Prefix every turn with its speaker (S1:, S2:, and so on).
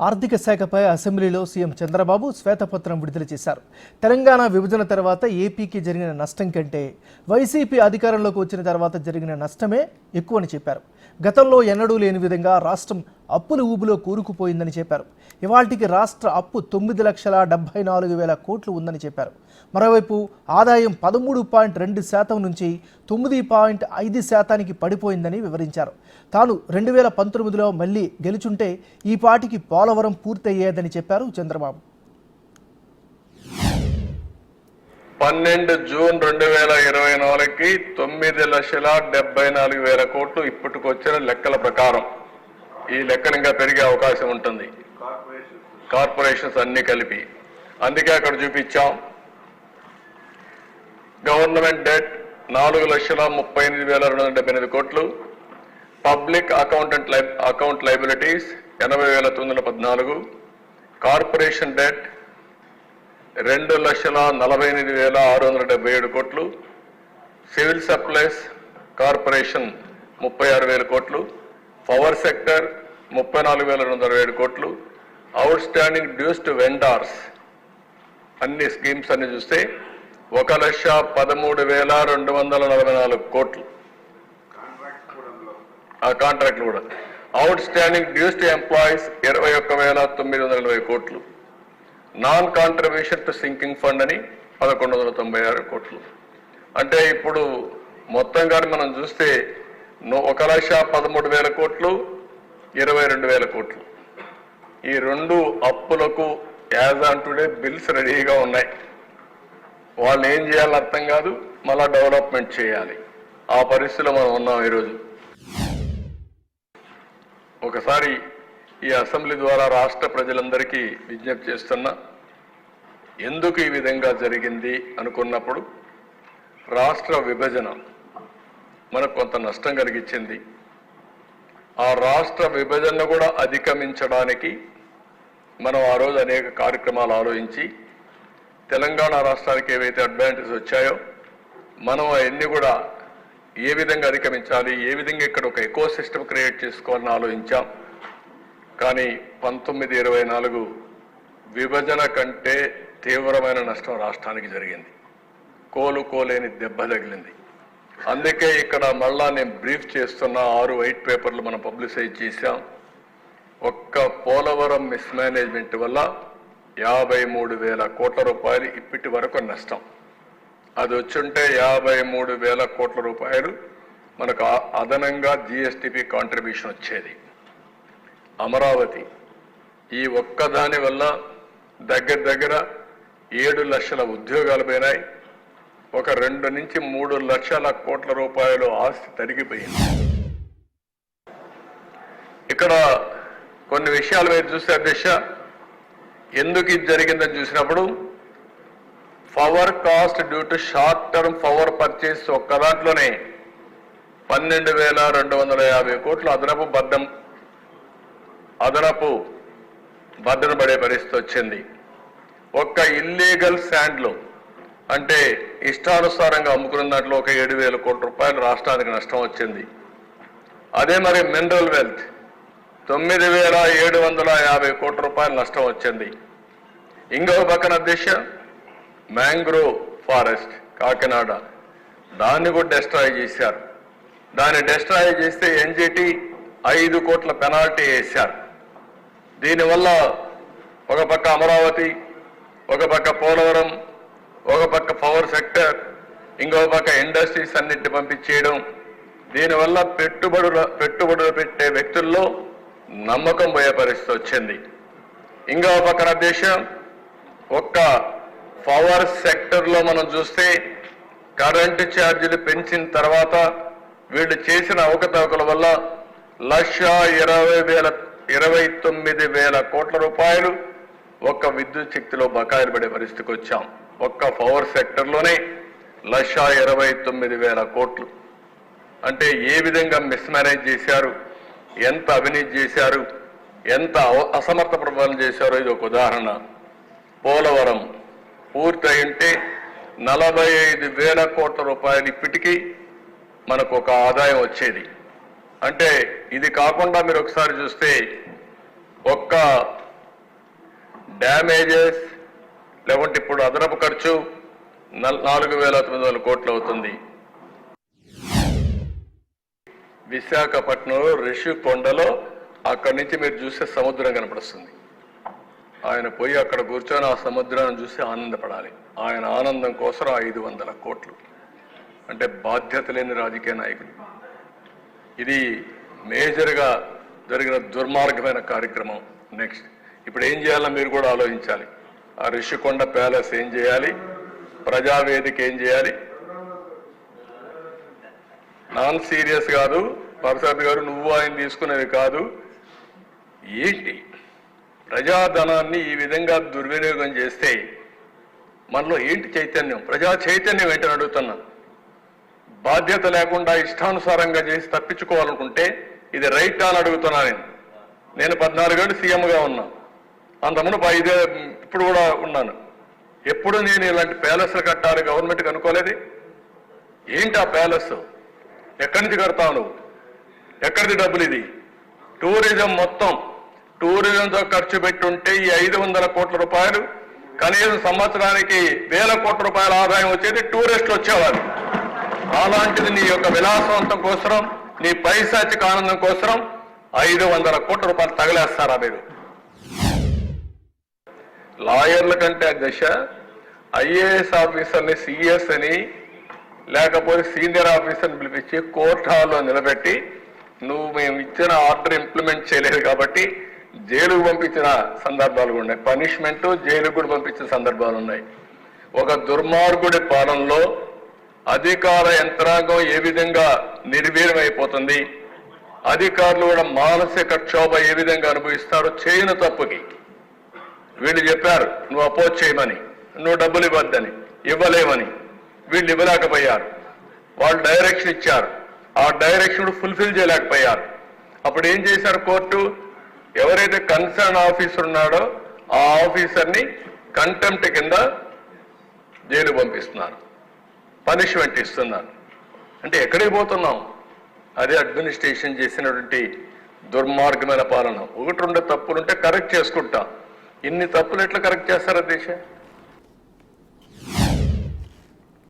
S1: ఆర్థిక శాఖపై అసెంబ్లీలో సీఎం చంద్రబాబు శ్వేతపత్రం విడుదల చేశారు. తెలంగాణ విభజన తర్వాత ఏపీకి జరిగిన నష్టం కంటే వైసీపీ అధికారంలోకి వచ్చిన తర్వాత జరిగిన నష్టమే ఎక్కువని చెప్పారు. గతంలో ఎన్నడూ లేని విధంగా రాష్ట్రం అప్పుల ఊబిలో కూరుకుపోయిందని చెప్పారు. ఇవాల్టికి రాష్ట్ర అప్పు 9,74,000 కోట్లు ఉందని చెప్పారు. మరోవైపు ఆదాయం 13.2% నుంచి 9.5% పడిపోయిందని వివరించారు. తాను 2019లో మళ్లీ గెలుచుంటే ఈ పాటికి పోలవరం పూర్తయ్యేదని చెప్పారు చంద్రబాబు.
S2: 12 జూన్ 2024కి 9,74,000 కోట్లు ఇప్పటికొచ్చిన లెక్కల ప్రకారం. ఈ లెక్కలు ఇంకా పెరిగే అవకాశం ఉంటుంది, కార్పొరేషన్స్ అన్ని కలిపి. అందుకే అక్కడ చూపించాం. గవర్నమెంట్ డెట్ 4,38,278 కోట్లు, public account liabilities 80,914, corporation debt 2,48,677 కోట్లు, సివిల్ సప్లైస్ కార్పొరేషన్ 36,000 కోట్లు, పవర్ సెక్టర్ 34,227 కోట్లు, outstanding dues to vendors అన్ని స్కీమ్స్ అన్ని చూస్తే 1,13,244 కోట్లు. ఆ కాంట్రాక్ట్లు కూడా. Outstanding dues to employees 21,920 కోట్లు, non contribution to sinking fund అని 1,196 కోట్లు. అంటే ఇప్పుడు మొత్తంగా మనం చూస్తే 1,13,000 కోట్లు, 22,000 కోట్లు. ఈ రెండు అప్పులకు యాజ్ ఆన్ టుడే బిల్స్ రెడీగా ఉన్నాయి. వాళ్ళు ఏం చేయాలో అర్థం కాదు, మళ్ళా డెవలప్మెంట్ చేయాలి. ఆ పరిస్థితిలో మనం ఉన్నాం ఈరోజు. ఒకసారి ఈ అసెంబ్లీ ద్వారా రాష్ట్ర ప్రజలందరికీ విజ్ఞప్తి చేస్తున్నా, ఎందుకు ఈ విధంగా జరిగింది అనుకున్నప్పుడు రాష్ట్ర విభజన మనకు కొంత నష్టం కలిగించింది. ఆ రాష్ట్ర విభజన కూడా అధిగమించడానికి మనం ఆ రోజు అనేక కార్యక్రమాలు ఆలోచించి తెలంగాణ రాష్ట్రానికి ఏవైతే అడ్వాంటేజ్ వచ్చాయో మనం అవన్నీ కూడా ఏ విధంగా అధిగమించాలి, ఏ విధంగా ఇక్కడ ఒక ఎకో సిస్టమ్ క్రియేట్ చేసుకోవాలని ఆలోచించాం. కానీ 1924 విభజన కంటే తీవ్రమైన నష్టం రాష్ట్రానికి జరిగింది. కోలుకోలేని దెబ్బ తగిలింది. అందుకే ఇక్కడ మళ్ళా నేను బ్రీఫ్ చేస్తున్న 6 వైట్ పేపర్లు మనం పబ్లిసైజ్ చేశాం. ఒక్క పోలవరం మిస్మేనేజ్మెంట్ వల్ల 53,000 కోట్ల రూపాయలు ఇప్పటి వరకు నష్టం. అది వచ్చుంటే 53,000 కోట్ల రూపాయలు మనకు అదనంగా జిఎస్టిపి కాంట్రిబ్యూషన్ వచ్చేది. అమరావతి ఈ ఒక్కదాని వల్ల దగ్గర 7 లక్షల ఉద్యోగాలు పోయినాయి. ఒక 2 నుంచి 3 లక్షల కోట్ల రూపాయలు ఆస్తి తరిగిపోయింది. ఇక్కడ కొన్ని విషయాలు మీరు చూస్తే అధ్యక్ష, ఎందుకు ఇది జరిగిందని చూసినప్పుడు power cost due to short term power purchase ఒక్క దాంట్లోనే 12,250 కోట్లు అదనపు బద్దన పడే పరిస్థితి వచ్చింది. ఒక్క ఇల్లీగల్ శాండ్లో అంటే ఇష్టానుసారంగా అమ్ముకున్న దాంట్లో ఒక 7,000 కోట్ల రూపాయలు రాష్ట్రానికి నష్టం వచ్చింది. అదే మరి మినరల్ వెల్త్ 9,750 కోట్ల రూపాయలు నష్టం వచ్చింది. ఇంకొక పక్కన అధ్యక్ష మ్యాంగ్రోవ్ ఫారెస్ట్ కాకినాడ, దాన్ని కూడా డెస్ట్రాయ్ చేశారు. దాన్ని డెస్ట్రాయ్ చేస్తే ఎన్జిటి 5 కోట్ల పెనాల్టీ వేశారు. దీనివల్ల ఒక పక్క అమరావతి, ఒక పక్క పోలవరం, ఒక పక్క పవర్ సెక్టర్, ఇంకో పక్క ఇండస్ట్రీస్ అన్నింటిని పంపించేయడం. దీనివల్ల పెట్టుబడులు పెట్టే వ్యక్తుల్లో నమ్మకం పోయే పరిస్థితి వచ్చింది. ఇంకో పక్కన దేశం ఒక్క పవర్ సెక్టర్లో మనం చూస్తే కరెంటు ఛార్జీలు పెంచిన తర్వాత వీళ్ళు చేసిన అవకతవకల వల్ల 1,29,000 కోట్ల రూపాయలు ఒక్క విద్యుత్ శక్తిలో బకాయిలు పడే పరిస్థితికి వచ్చాం. ఒక్క పవర్ సెక్టర్లోనే 1,29,000 కోట్లు. అంటే ఏ విధంగా మిస్మేనేజ్ చేశారు, ఎంత అవినీతి చేశారు, ఎంత అసమర్థ పరిపాలన చేశారో ఇది ఒక ఉదాహరణ. పోలవరం పూర్తయింటే 45,000 కోట్ల రూపాయలు ఇప్పటికీ మనకు ఒక ఆదాయం వచ్చేది. అంటే ఇది కాకుండా మీరు ఒకసారి చూస్తే ఒక్క డ్యామేజెస్, లేకుంటే ఇప్పుడు అదనపు ఖర్చు 4,900 కోట్లు అవుతుంది. విశాఖపట్నంలో రిషికొండలో అక్కడి నుంచి మీరు చూసే సముద్రం కనపడుస్తుంది. ఆయన పోయి అక్కడ కూర్చొని ఆ సముద్రాన్ని చూసి ఆనందపడాలి. ఆయన ఆనందం కోసం 500 కోట్లు అంటే బాధ్యత లేని రాజకీయ నాయకులు. ఇది మేజర్గా జరిగిన దుర్మార్గమైన కార్యక్రమం. నెక్స్ట్ ఇప్పుడు ఏం చేయాలో మీరు కూడా ఆలోచించాలి. ఆ రిషికొండ ప్యాలెస్ ఏం చేయాలి, ప్రజావేదిక ఏం చేయాలి. నాన్ సీరియస్ కాదు ప్రసాద్ గారు, నువ్వు ఆయన తీసుకునేది కాదు. ఏంటి ప్రజాధనాన్ని ఈ విధంగా దుర్వినియోగం చేస్తే మనలో ఏంటి చైతన్యం, ప్రజా చైతన్యం ఏంటని అడుగుతున్నా. బాధ్యత లేకుండా ఇష్టానుసారంగా చేసి తప్పించుకోవాలనుకుంటే ఇది రైట్ అని అడుగుతున్నా. నేను 14 ఏళ్ళు సీఎంగా ఉన్నా, అంతకుముందు 5 ఇప్పుడు కూడా ఉన్నాను. ఎప్పుడు నేను ఇలాంటి ప్యాలెస్లు కట్టాలి గవర్నమెంట్కి అనుకోలేదు. ఏంటి ఆ ప్యాలెస్, ఎక్కడి నుంచి కడతావు నువ్వు, ఎక్కడిది డబ్బులు? ఇది టూరిజం, మొత్తం టూరిజంతో ఖర్చు పెట్టుంటే ఈ 500 కోట్ల రూపాయలు కనీసం సంవత్సరానికి 1000 కోట్ల రూపాయల ఆదాయం వచ్చేది, టూరిస్టులు వచ్చేవారు. అలాంటిది నీ యొక్క విలాసవంతం కోసం, నీ పైశాచిక ఆనందం కోసం 500 కోట్ల రూపాయలు తగలేస్తారా మీరు? లాయర్ల కంటే అధ్యక్ష ఐఏఎస్ ఆఫీసర్ని సిఎస్ అని లేకపోతే సీనియర్ ఆఫీసర్ని పిలిపించి కోర్టు హాల్లో నిలబెట్టి నువ్వు మేము ఇచ్చిన ఆర్డర్ ఇంప్లిమెంట్ చేయలేదు కాబట్టి జైలుకు పంపించిన సందర్భాలు కూడా ఉన్నాయి. పనిష్మెంట్ జైలుకు కూడా పంపించిన సందర్భాలు ఉన్నాయి. ఒక దుర్మార్గుడి పాలనలో అధికార యంత్రాంగం ఏ విధంగా నిర్వీర్యమైపోతుంది, అధికారులు కూడా మానసిక క్షోభ ఏ విధంగా అనుభవిస్తారో చేయని తప్పుకి. వీళ్ళు చెప్పారు నువ్వు అపోజ్ చేయమని, నువ్వు డబ్బులు ఇవ్వద్దని, ఇవ్వలేమని. వీళ్ళు ఇవ్వలేకపోయారు. వాళ్ళు డైరెక్షన్ ఇచ్చారు, ఆ డైరెక్షన్ ఫుల్ఫిల్ చేయలేకపోయారు. అప్పుడు ఏం చేశారు కోర్టు, ఎవరైతే కన్సర్న్ ఆఫీసర్ ఉన్నాడో ఆ ఆఫీసర్ని కంటెంప్ట్ కింద జైలు పంపిస్తున్నారు, పనిష్మెంట్ ఇస్తున్నారు. అంటే ఎక్కడికి పోతున్నాం? అదే అడ్మినిస్ట్రేషన్ చేసినటువంటి దుర్మార్గమైన పాలన. 1-2 తప్పులుంటే కరెక్ట్ చేసుకుంటాం. ఇన్ని తప్పులు ఎట్లా కరెక్ట్ చేస్తారు దేశ?